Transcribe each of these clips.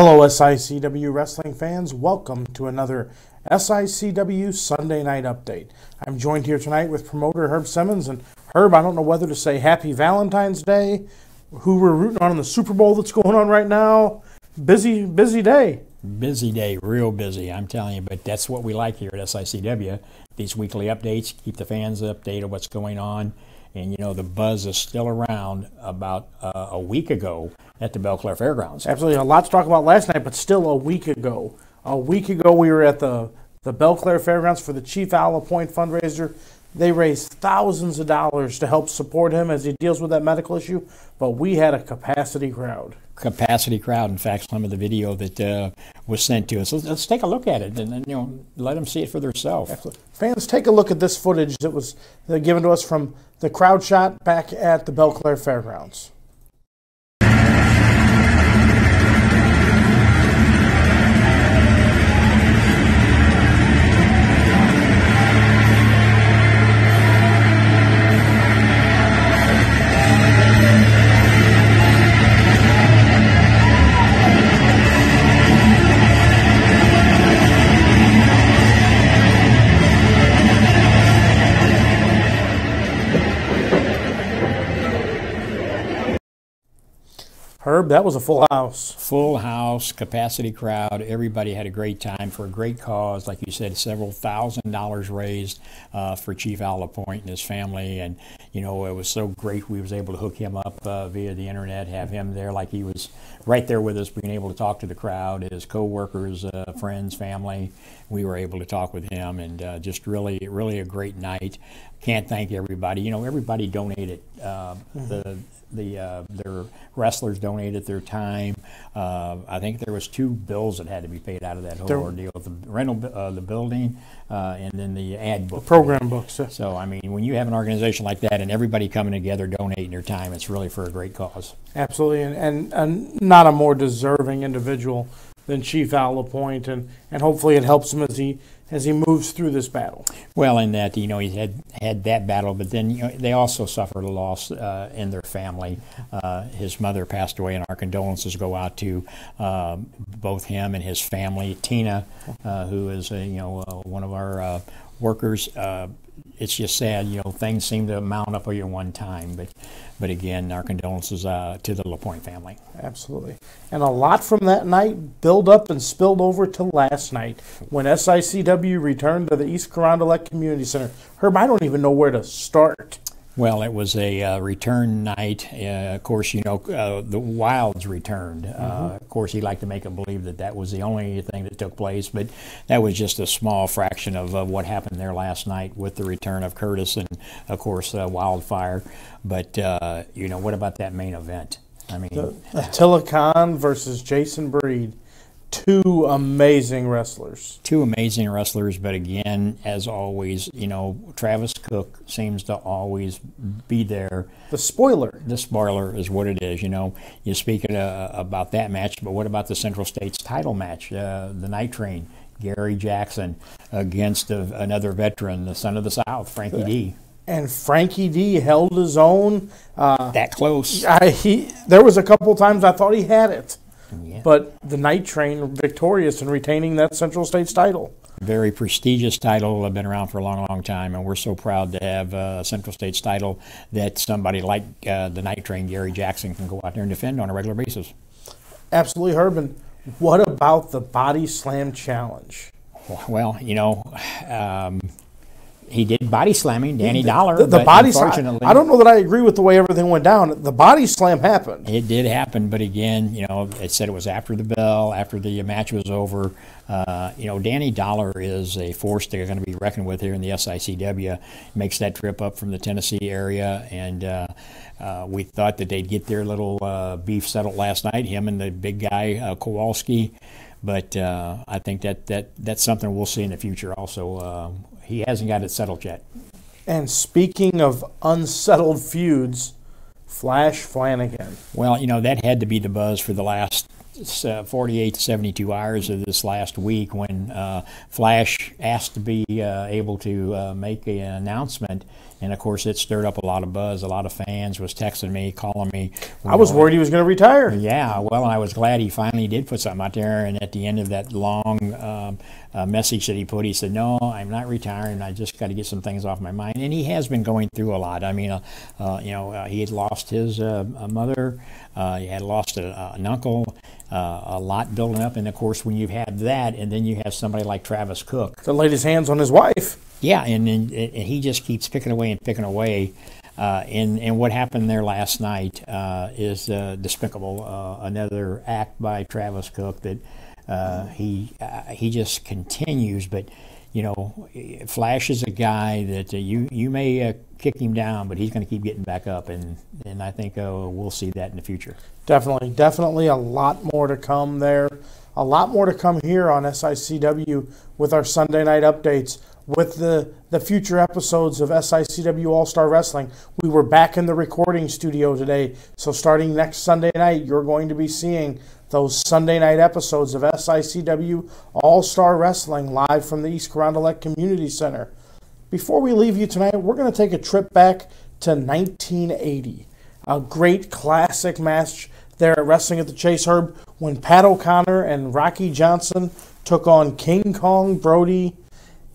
Hello, SICW wrestling fans. Welcome to another SICW Sunday Night Update. I'm joined here tonight with promoter Herb Simmons. And Herb, I don't know whether to say Happy Valentine's Day, who we're rooting on in the Super Bowl that's going on right now. Busy day. Busy day, real busy, I'm telling you. But that's what we like here at SICW. These weekly updates, keep the fans updated on what's going on. And, you know, the buzz is still around about a week ago at the Belclair Fairgrounds. Absolutely. A lot to talk about last night, but still a week ago. A week ago, we were at the Belclair Fairgrounds for the Chief Owl Point fundraiser. They raised thousands of dollars to help support him as he deals with that medical issue, but we had a capacity crowd. In fact, some of the video that was sent to us. Let's take a look at it and let them see it for themselves. Absolutely. Fans, take a look at this footage that was given to us from the crowd shot back at the Belclair Fairgrounds. Herb, that was a full house. Full house, capacity crowd. Everybody had a great time for a great cause. Like you said, several $1,000s raised for Chief Owl Point and his family. And, you know, it was so great we was able to hook him up via the internet, have him there like he was right there with us, being able to talk to the crowd, his co-workers, friends, family. We were able to talk with him, and just really a great night. Can't thank everybody. You know, everybody donated. Their wrestlers donated their time. I think there was 2 bills that had to be paid out of that whole ordeal: the rental, the building, and then the ad book, program books. So I mean, when you have an organization like that and everybody coming together donating their time, it's really for a great cause. Absolutely, and not a more deserving individual than Chief Owl Point, and hopefully it helps him as he moves through this battle. Well, in that, you know, he had that battle, but then, you know, they also suffered a loss in their family. His mother passed away, and our condolences go out to both him and his family. Tina, who is one of our workers. It's just sad, you know, things seem to mount up at one time, but again, our condolences to the LaPointe family. Absolutely. And a lot from that night built up and spilled over to last night when SICW returned to the East Carondelet Community Center. Herb, I don't even know where to start. Well, it was a return night. Of course, you know, the Wilds returned. Of course, he'd like to make them believe that was the only thing that took place, but that was just a small fraction of what happened there last night with the return of Curtis and, of course, Wildfire. But, you know, what about that main event? I mean, Attila Khan versus Jason Breed. 2 amazing wrestlers. 2 amazing wrestlers, but again, as always, you know, Travis Cook seems to always be there. The spoiler. The spoiler is what it is, you know. You're speaking about that match, but what about the Central States title match, the Night Train, Gary Jackson against another veteran, the son of the South, Frankie D. And Frankie D held his own. That close. There was a couple times I thought he had it. Yeah. But the Night Train victorious in retaining that Central States title. Very prestigious title, been around for a long time, and we're so proud to have a Central States title that somebody like the Night Train, Gary Jackson, can go out there and defend on a regular basis. Absolutely, Herb. And what about the Body Slam Challenge? Well, you know, he did body slamming Danny Dollar. The body slam. I don't know that I agree with the way everything went down. The body slam happened. It did happen, but again, you know, it said it was after the bell, after the match was over. You know, Danny Dollar is a force they're going to be reckoned with here in the SICW. Makes that trip up from the Tennessee area, and we thought that they'd get their little beef settled last night, him and the big guy, Kowalski. But I think that's something we'll see in the future also. He hasn't got it settled yet. And speaking of unsettled feuds, Flash Flanagan. Well, you know, that had to be the buzz for the last 48 to 72 hours of this last week when Flash asked to be able to make an announcement. And, of course, it stirred up a lot of buzz. A lot of fans was texting me, calling me. I was worried he was going to retire. Yeah, well, I was glad he finally did put something out there. And at the end of that long message that he put, he said, no, I'm not retiring. I just got to get some things off my mind. And he has been going through a lot. I mean, he had lost his mother. He had lost an uncle. A lot building up. And, of course, when you've had that and then you have somebody like Travis Cook. That laid his hands on his wife. Yeah, and he just keeps picking away and picking away. And what happened there last night is despicable. Another act by Travis Cook that he just continues. But, you know, Flash is a guy that you may kick him down, but he's going to keep getting back up. And I think we'll see that in the future. Definitely a lot more to come there. A lot more to come here on SICW with our Sunday night updates. With the future episodes of SICW All-Star Wrestling, we were back in the recording studio today. So starting next Sunday night, you're going to be seeing those Sunday night episodes of SICW All-Star Wrestling live from the East Carondelet Community Center. Before we leave you tonight, we're going to take a trip back to 1980. A great classic match there at Wrestling at the Chase, Herb, when Pat O'Connor and Rocky Johnson took on King Kong Brody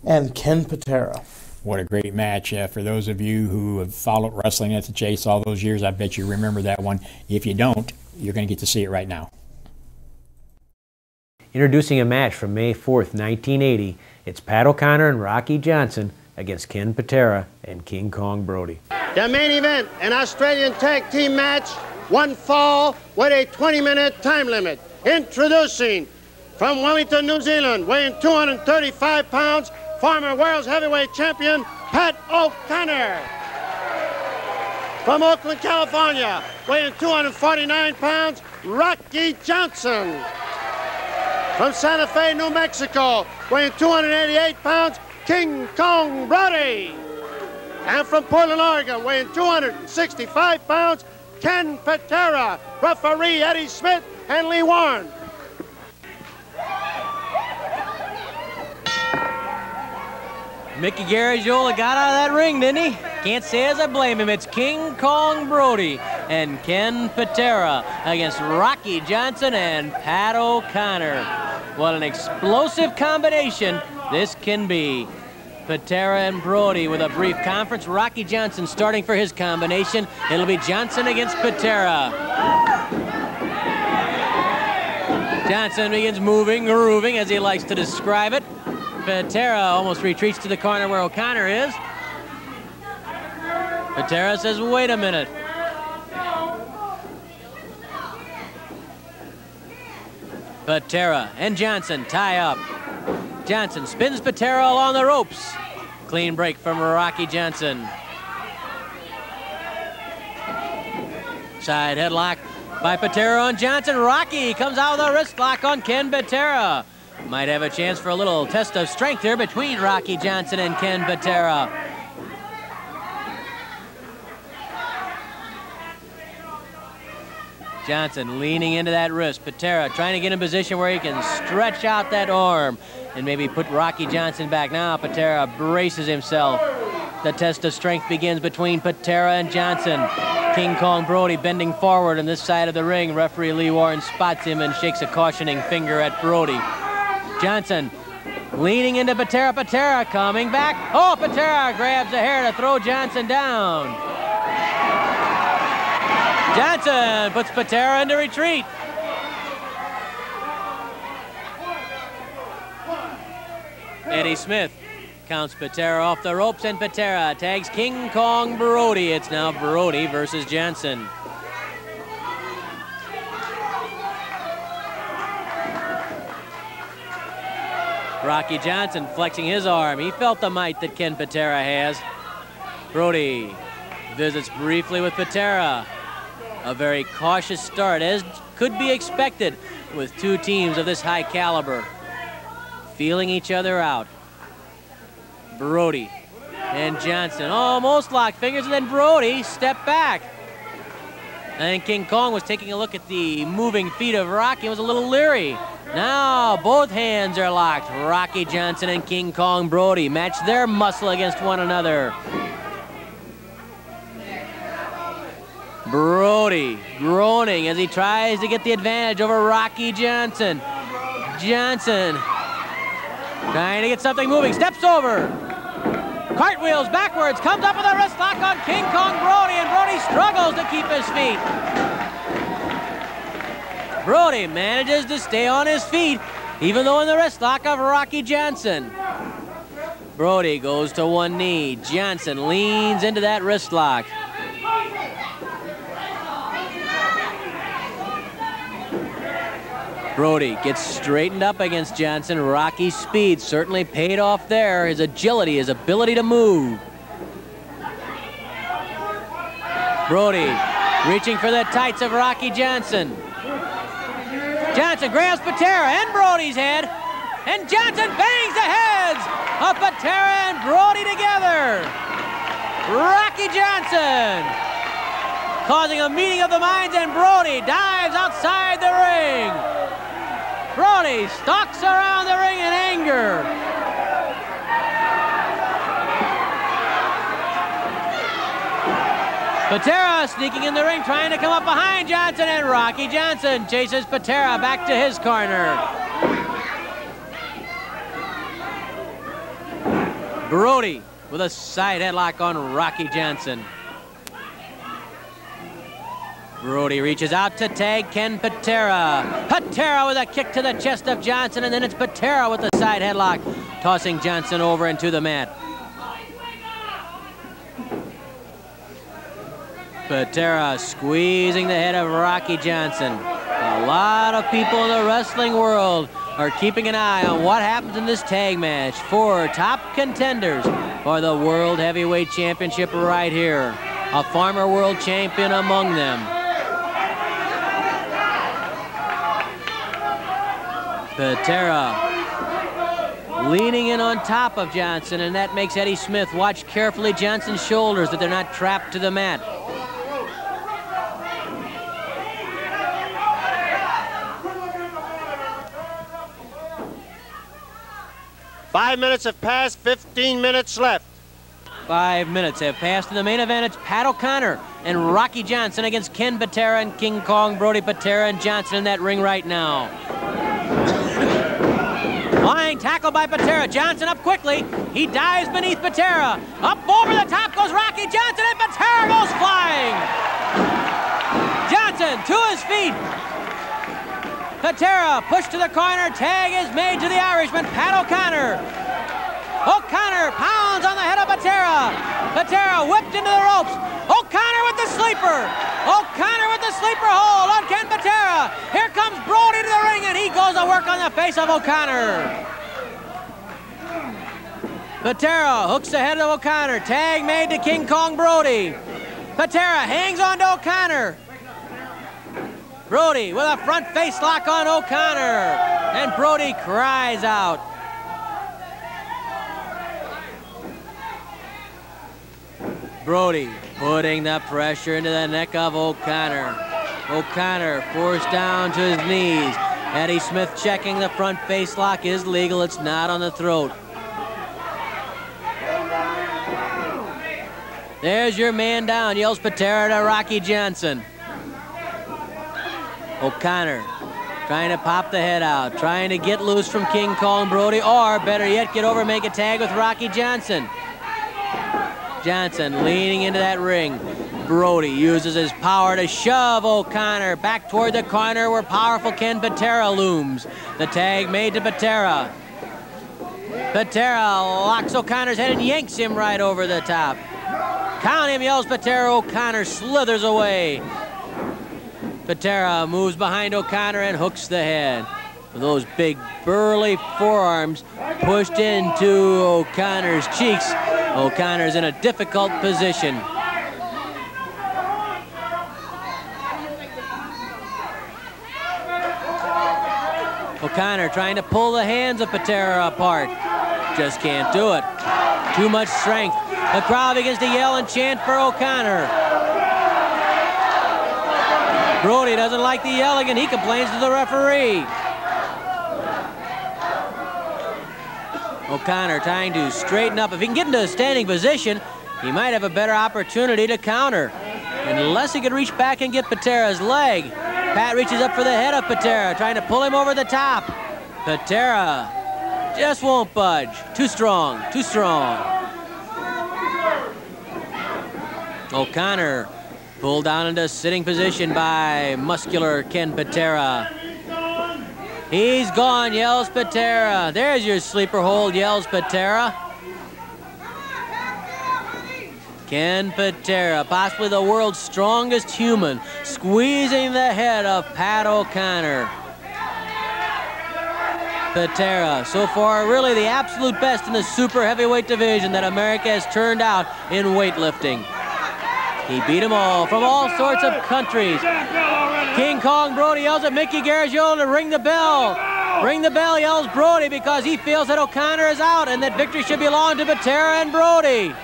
and Ken Patera. What a great match. For those of you who have followed Wrestling at the Chase all those years, I bet you remember that one. If you don't, you're going to get to see it right now. Introducing a match from May 4th, 1980, it's Pat O'Connor and Rocky Johnson against Ken Patera and King Kong Brody. The main event, an Australian tag team match, one fall with a 20-minute time limit. Introducing from Wellington, New Zealand, weighing 235 pounds, former world's heavyweight champion, Pat O'Connor. From Oakland, California, weighing 249 pounds, Rocky Johnson. From Santa Fe, New Mexico, weighing 288 pounds, King Kong Brody. And from Portland, Oregon, weighing 265 pounds, Ken Patera. Referee Eddie Smith and Lee Warren. Mickey Garagiola got out of that ring, didn't he? Can't say as I blame him. It's King Kong Brody and Ken Patera against Rocky Johnson and Pat O'Connor. What an explosive combination this can be. Patera and Brody with a brief conference. Rocky Johnson starting for his combination. It'll be Johnson against Patera. Johnson begins moving, grooving, as he likes to describe it. Patera almost retreats to the corner where O'Connor is. Patera says, wait a minute. Patera and Johnson tie up. Johnson spins Patera along the ropes. Clean break from Rocky Johnson. Side headlock by Patera on Johnson. Rocky comes out with a wrist lock on Ken Patera. Might have a chance for a little test of strength here between Rocky Johnson and Ken Patera. Johnson leaning into that wrist. Patera trying to get in position where he can stretch out that arm and maybe put Rocky Johnson back. Now Patera braces himself. The test of strength begins between Patera and Johnson. King Kong Brody bending forward on this side of the ring. Referee Lee Warren spots him and shakes a cautioning finger at Brody. Johnson leaning into Patera. Patera coming back. Oh, Patera grabs the hair to throw Johnson down. Johnson puts Patera into retreat. Eddie Smith counts Patera off the ropes, and Patera tags King Kong Brody. It's now Brody versus Johnson. Rocky Johnson flexing his arm. He felt the might that Ken Patera has. Brody visits briefly with Patera. A very cautious start, as could be expected with two teams of this high caliber. Feeling each other out. Brody and Johnson almost locked fingers, and then Brody stepped back. And King Kong was taking a look at the moving feet of Rocky and was a little leery. Now both hands are locked. Rocky Johnson and King Kong Brody match their muscle against one another. Brody groaning as he tries to get the advantage over Rocky Johnson. Johnson trying to get something moving, steps over. Cartwheels backwards, comes up with a wrist lock on King Kong Brody, and Brody struggles to keep his feet. Brody manages to stay on his feet, even though in the wrist lock of Rocky Johnson. Brody goes to one knee. Johnson leans into that wrist lock. Brody gets straightened up against Johnson. Rocky's speed certainly paid off there. His agility, his ability to move. Brody reaching for the tights of Rocky Johnson. Johnson grabs Patera and Brody's head, and Johnson bangs the heads of Patera and Brody together. Rocky Johnson causing a meeting of the minds, and Brody dives outside the ring. Brody stalks around the ring in anger. Patera sneaking in the ring, trying to come up behind Johnson, and Rocky Johnson chases Patera back to his corner. Brody with a side headlock on Rocky Johnson. Brody reaches out to tag Ken Patera. Patera with a kick to the chest of Johnson, and then it's Patera with the side headlock, tossing Johnson over into the mat. Patera squeezing the head of Rocky Johnson. A lot of people in the wrestling world are keeping an eye on what happens in this tag match. 4 top contenders for the World Heavyweight Championship right here. A former world champion among them. Patera leaning in on top of Johnson, and that makes Eddie Smith watch carefully Johnson's shoulders, that they're not trapped to the mat. Five minutes have passed, 15 minutes left. 5 minutes have passed. In the main event, it's Pat O'Connor and Rocky Johnson against Ken Patera and King Kong Brody. Patera and Johnson in that ring right now. Flying tackle by Patera. Johnson up quickly. He dives beneath Patera. Up over the top goes Rocky Johnson, and Patera goes flying. Johnson to his feet. Patera pushed to the corner. Tag is made to the Irishman, Pat O'Connor. O'Connor pounds on the head of Patera. Patera whipped into the ropes. O'Connor with the sleeper. O'Connor with the sleeper hold on Ken Patera. Here comes Brody to the ring, and he goes to work on the face of O'Connor. Patera hooks the head of O'Connor. Tag made to King Kong Brody. Patera hangs on to O'Connor. Brody with a front face lock on O'Connor. And Brody cries out. Brody putting the pressure into the neck of O'Connor. O'Connor forced down to his knees. Eddie Smith checking the front face lock is legal. It's not on the throat. There's your man down, yells Patera to Rocky Johnson. O'Connor trying to pop the head out, trying to get loose from King Kong Brody, or better yet, get over, make a tag with Rocky Johnson. Johnson leaning into that ring. Brody uses his power to shove O'Connor back toward the corner where powerful Ken Patera looms. The tag made to Patera. Patera locks O'Connor's head and yanks him right over the top. Count him, yells Patera. O'Connor slithers away. Patera moves behind O'Connor and hooks the head. With those big burly forearms pushed into O'Connor's cheeks, O'Connor's in a difficult position. O'Connor trying to pull the hands of Patera apart. Just can't do it. Too much strength. The crowd begins to yell and chant for O'Connor. Brody doesn't like the yelling, and he complains to the referee. O'Connor trying to straighten up. If he can get into a standing position, he might have a better opportunity to counter. Unless he could reach back and get Patera's leg. Pat reaches up for the head of Patera, trying to pull him over the top. Patera just won't budge. Too strong, too strong. O'Connor pulled down into sitting position by muscular Ken Patera. He's gone, yells Patera. There's your sleeper hold, yells Patera. Ken Patera, possibly the world's strongest human, squeezing the head of Pat O'Connor. Patera, so far really the absolute best in the super heavyweight division that America has turned out in weightlifting. He beat them all from all sorts of countries. King Kong Brody yells at Mickey Garagiola to ring the bell. Ring the bell, yells Brody, because he feels that O'Connor is out and that victory should belong to Patera and Brody.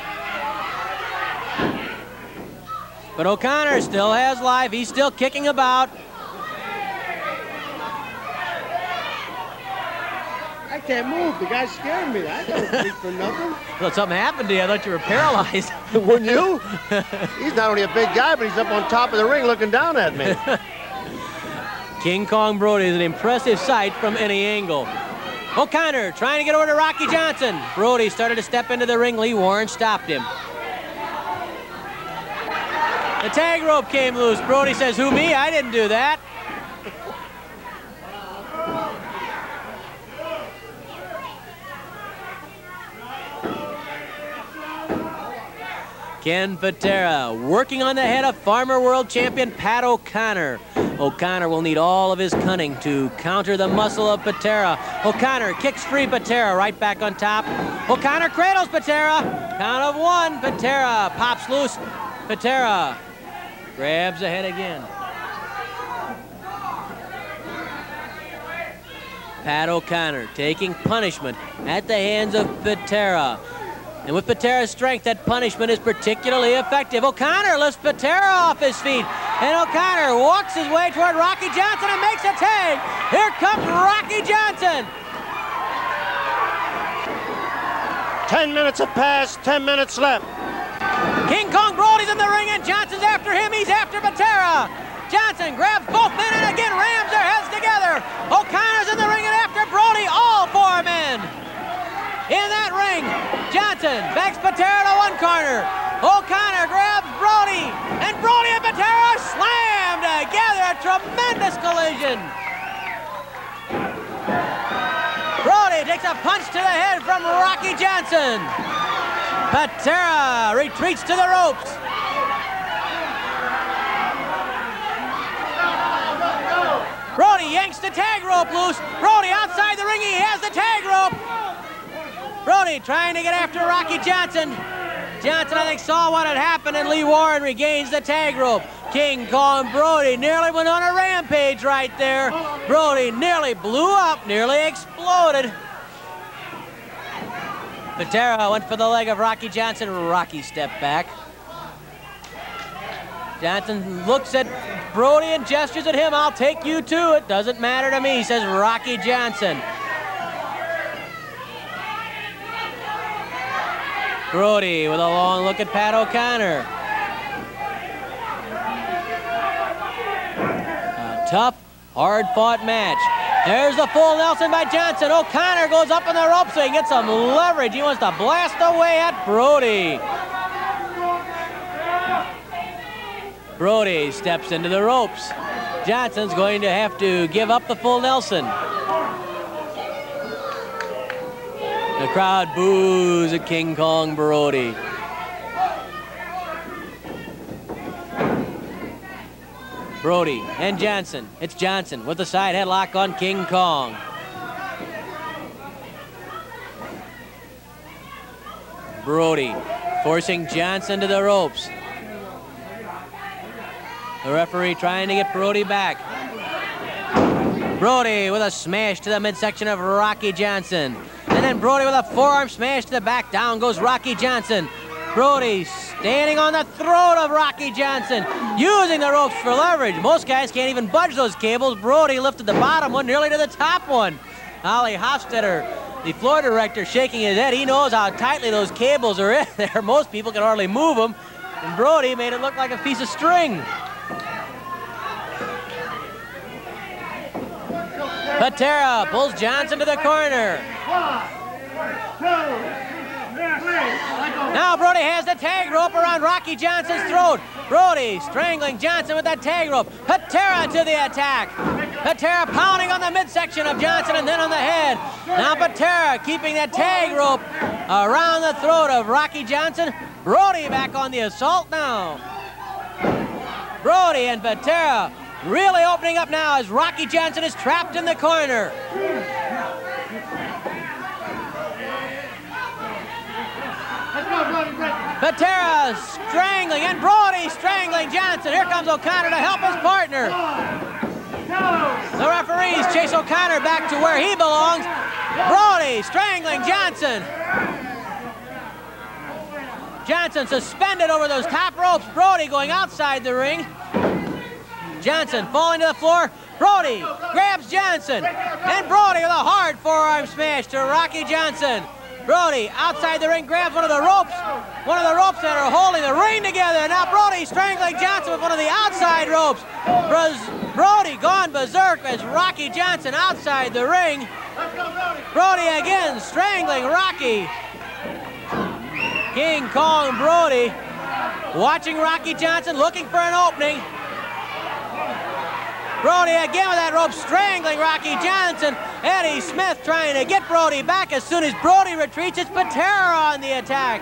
But O'Connor still has life. He's still kicking about. I can't move. The guy's scaring me. I don't think for nothing. Well, something happened to you. I thought you were paralyzed. Wouldn't you? He's not only a big guy, but he's up on top of the ring looking down at me. King Kong Brody is an impressive sight from any angle. O'Connor trying to get over to Rocky Johnson. Brody started to step into the ring. Lee Warren stopped him. The tag rope came loose. Brody says, "Who, me? I didn't do that." Ken Patera working on the head of Farmer World Champion Pat O'Connor. O'Connor will need all of his cunning to counter the muscle of Patera. O'Connor kicks free Patera, right back on top. O'Connor cradles Patera. Count of one. Patera pops loose. Patera grabs the head again. Pat O'Connor taking punishment at the hands of Patera. And with Patera's strength, that punishment is particularly effective. O'Connor lifts Patera off his feet. And O'Connor walks his way toward Rocky Johnson and makes a tag. Here comes Rocky Johnson. 10 minutes have passed, 10 minutes left. King Kong Brody's in the ring and Johnson's after him. He's after Patera. Johnson grabs both men and again rams their heads together. O'Connor's in the ring and after Brody, all four men. In that ring, Johnson backs Patera to one corner. O'Connor grabs Brody, and Brody and Patera slam together. A tremendous collision. Brody takes a punch to the head from Rocky Johnson. Patera retreats to the ropes. Brody yanks the tag rope loose. Brody outside the ring, he has the tag rope. Brody trying to get after Rocky Johnson. Johnson, I think, saw what had happened, and Lee Warren regains the tag rope. King Kong Brody nearly went on a rampage right there. Brody nearly blew up, nearly exploded. Patera went for the leg of Rocky Johnson. Rocky stepped back. Johnson looks at Brody and gestures at him. "I'll take you too. It doesn't matter to me," says Rocky Johnson. Brody with a long look at Pat O'Connor. A tough, hard-fought match. There's the full Nelson by Johnson. O'Connor goes up on the rope so he can get some leverage. He wants to blast away at Brody. Brody steps into the ropes. Johnson's going to have to give up the full Nelson. The crowd boos at King Kong Brody. Brody and Johnson. It's Johnson with the side headlock on King Kong. Brody forcing Johnson to the ropes. The referee trying to get Brody back. Brody with a smash to the midsection of Rocky Johnson. And then Brody with a forearm smash to the back. Down goes Rocky Johnson. Brody standing on the throat of Rocky Johnson, using the ropes for leverage. Most guys can't even budge those cables. Brody lifted the bottom one nearly to the top one. Ollie Hofstetter, the floor director, shaking his head. He knows how tightly those cables are in there. Most people can hardly move them. And Brody made it look like a piece of string. Patera pulls Johnson to the corner. Now Brody has the tag rope around Rocky Johnson's throat. Brody strangling Johnson with that tag rope. Patera to the attack. Patera pounding on the midsection of Johnson and then on the head. Now Patera keeping that tag rope around the throat of Rocky Johnson. Brody back on the assault now. Brody and Patera really opening up now as Rocky Johnson is trapped in the corner. Patera strangling and Brody strangling Johnson. Here comes O'Connor to help his partner. The referees chase O'Connor back to where he belongs. Brody strangling Johnson. Johnson suspended over those top ropes. Brody going outside the ring. Johnson falling to the floor. Brody grabs Johnson. And Brody with a hard forearm smash to Rocky Johnson. Brody outside the ring grabs one of the ropes that are holding the ring together. Now Brody strangling Johnson with one of the outside ropes. Brody gone berserk as Rocky Johnson outside the ring. Brody again strangling Rocky. King Kong Brody watching Rocky Johnson looking for an opening. Brody again with that rope strangling Rocky Johnson. Eddie Smith trying to get Brody back. As soon as Brody retreats, it's Patera on the attack.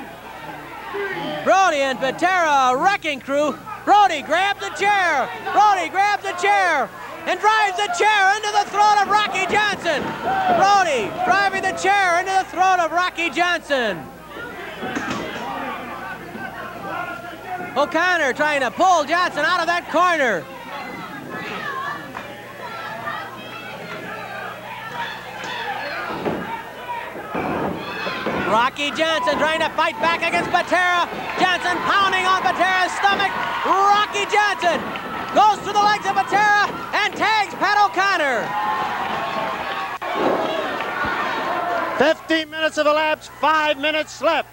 Brody and Patera, a wrecking crew. Brody grabs the chair. Brody grabs the chair and drives the chair into the throat of Rocky Johnson. Brody driving the chair into the throat of Rocky Johnson. O'Connor trying to pull Johnson out of that corner. Rocky Johnson trying to fight back against Patera. Johnson pounding on Patera's stomach. Rocky Johnson goes through the legs of Patera and tags Pat O'Connor. 15 minutes have elapsed, 5 minutes left.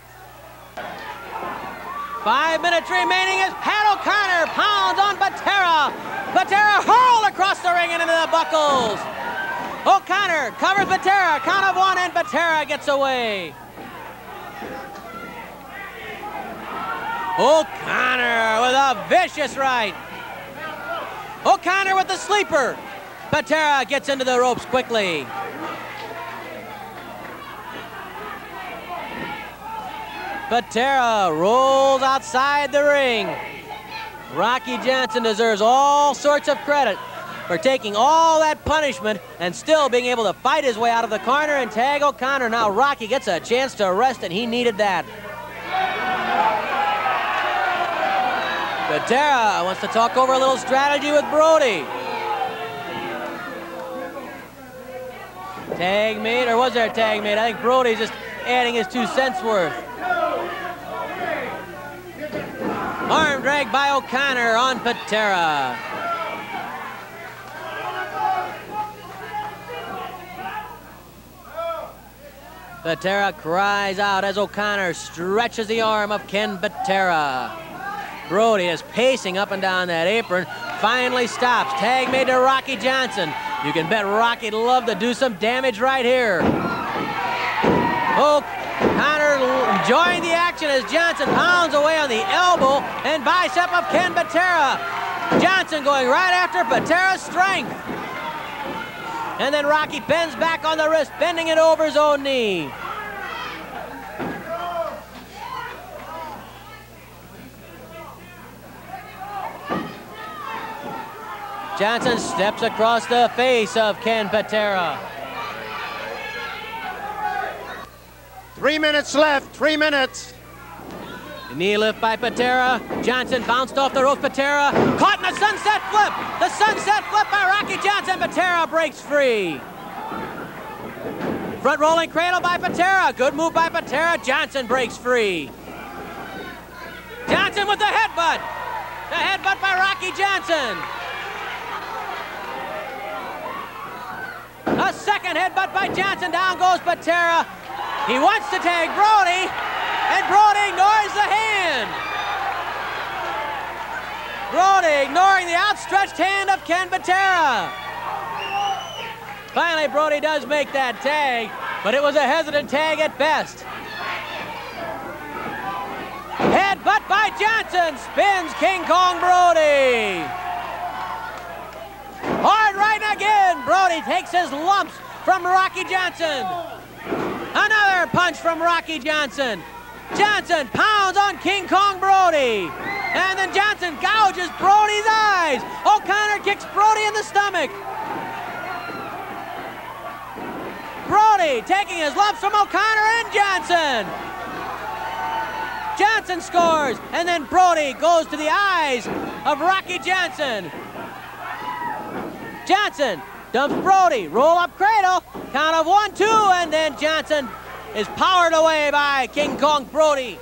5 minutes remaining as Pat O'Connor pounds on Patera. Patera hurled across the ring and into the buckles. O'Connor covers Patera, count of one, and Patera gets away. O'Connor with a vicious right. O'Connor with the sleeper. Patera gets into the ropes quickly. Patera rolls outside the ring. Rocky Johnson deserves all sorts of credit for taking all that punishment and still being able to fight his way out of the corner and tag O'Connor. Now Rocky gets a chance to rest, and he needed that. Patera wants to talk over a little strategy with Brody. Tag made, or was there a tag made? I think Brody's just adding his 2 cents worth. Arm drag by O'Connor on Patera. Patera cries out as O'Connor stretches the arm of Ken Patera. Brody is pacing up and down that apron, finally stops. Tag made to Rocky Johnson. You can bet Rocky'd love to do some damage right here. O'Connor enjoying the action as Johnson pounds away on the elbow and bicep of Ken Patera. Johnson going right after Patera's strength. And then Rocky bends back on the wrist, bending it over his own knee. Johnson steps across the face of Ken Patera. 3 minutes left, 3 minutes. The knee lift by Patera. Johnson bounced off the rope. Patera caught in the sunset flip. The sunset flip by Rocky Johnson. Patera breaks free. Front rolling cradle by Patera. Good move by Patera. Johnson breaks free. Johnson with the headbutt. The headbutt by Rocky Johnson. A second headbutt by Johnson. Down goes Patera. He wants to tag Brody, and Brody ignores the hand. Brody ignoring the outstretched hand of Ken Patera. Finally, Brody does make that tag, but it was a hesitant tag at best. Headbutt by Johnson spins King Kong Brody. Hard right again. Brody takes his lumps from Rocky Johnson. Another punch from Rocky Johnson. Johnson pounds on King Kong Brody. And then Johnson gouges Brody's eyes. O'Connor kicks Brody in the stomach. Brody taking his lumps from O'Connor and Johnson. Johnson scores, and then Brody goes to the eyes of Rocky Johnson. Johnson dumps Brody, roll up cradle, count of 1, 2, and then Johnson is powered away by King Kong Brody,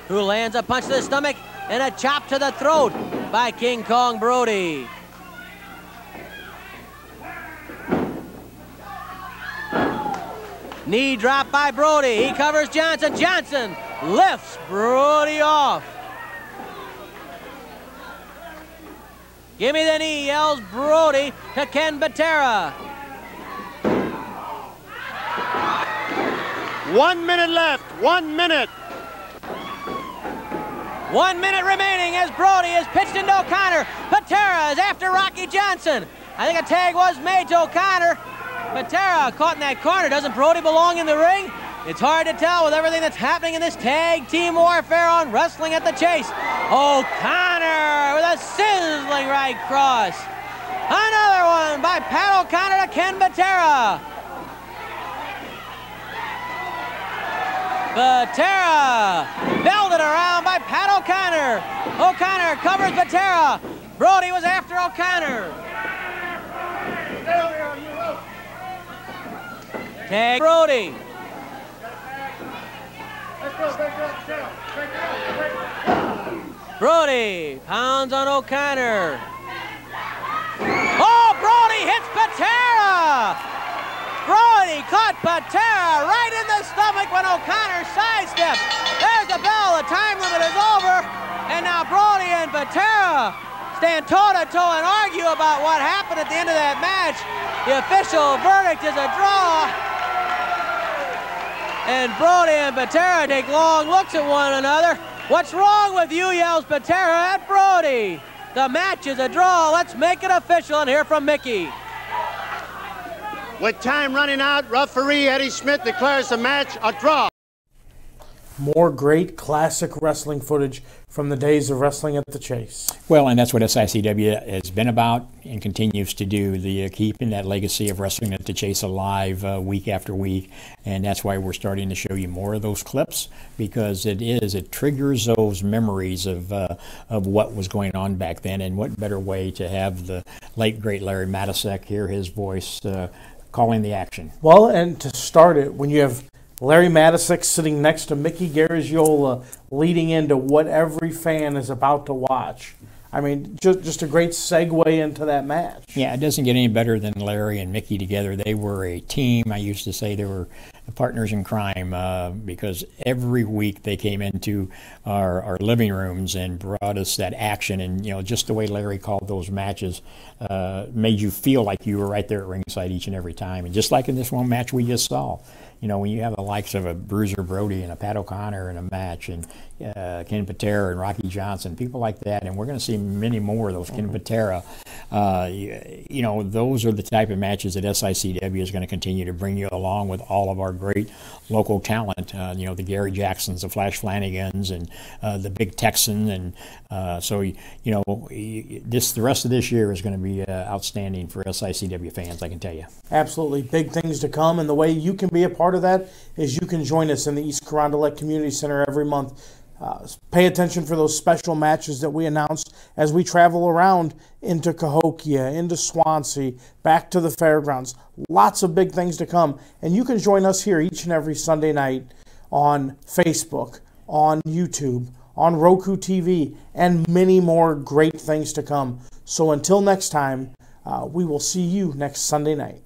who lands a punch to the stomach and a chop to the throat by King Kong Brody. Knee drop by Brody. He covers Johnson. Johnson lifts Brody off. Give me the knee, yells Brody to Ken Patera. 1 minute left. 1 minute. 1 minute remaining as Brody is pitched into O'Connor. Patera is after Rocky Johnson. I think a tag was made to O'Connor. Patera caught in that corner. Doesn't Brody belong in the ring? It's hard to tell with everything that's happening in this tag team warfare on Wrestling at the Chase. O'Connor with a sizzling right cross. Another one by Pat O'Connor to Ken Patera. Patera belted around by Pat O'Connor. O'Connor covers Patera. Brody was after O'Connor. Tag Brody. Brody pounds on O'Connor. Oh, Brody hits Patera! Brody caught Patera right in the stomach when O'Connor sidestepped. There's the bell, the time limit is over. And now Brody and Patera stand toe-to-toe and argue about what happened at the end of that match. The official verdict is a draw. And Brody and Patera take long looks at one another. What's wrong with you, yells Patera at Brody. The match is a draw. Let's make it official and hear from Mickey. With time running out, referee Eddie Smith declares the match a draw. More great classic wrestling footage from the days of Wrestling at the Chase. Well, and that's what SICW has been about and continues to do, the keeping that legacy of Wrestling at the Chase alive week after week. And that's why we're starting to show you more of those clips, because it triggers those memories of what was going on back then. And what better way to have the late, great Larry Matisek hear his voice calling the action. Well, and to start it, when you have Larry Matisek sitting next to Mickey Garagiola, leading into what every fan is about to watch. I mean, just a great segue into that match. Yeah, it doesn't get any better than Larry and Mickey together. They were a team. I used to say they were partners in crime because every week they came into our living rooms and brought us that action. And, just the way Larry called those matches made you feel like you were right there at ringside each and every time. And just like in this one match we just saw, when you have the likes of a Bruiser Brody and a Pat O'Connor in a match, and Ken Patera and Rocky Johnson, people like that, and we're going to see many more of those. Ken Patera, those are the type of matches that SICW is going to continue to bring you along with all of our great local talent. The Gary Jacksons, the Flash Flanagans, and the Big Texan, and the rest of this year is going to be outstanding for SICW fans, I can tell you. Absolutely, big things to come, and the way you can be a part of that is you can join us in the East Carondelet Community Center every month. Pay attention for those special matches that we announce as we travel around into Cahokia, into Swansea, back to the fairgrounds. Lots of big things to come, and you can join us here each and every Sunday night on Facebook, on YouTube, on Roku TV, and many more great things to come. So until next time, we will see you next Sunday night.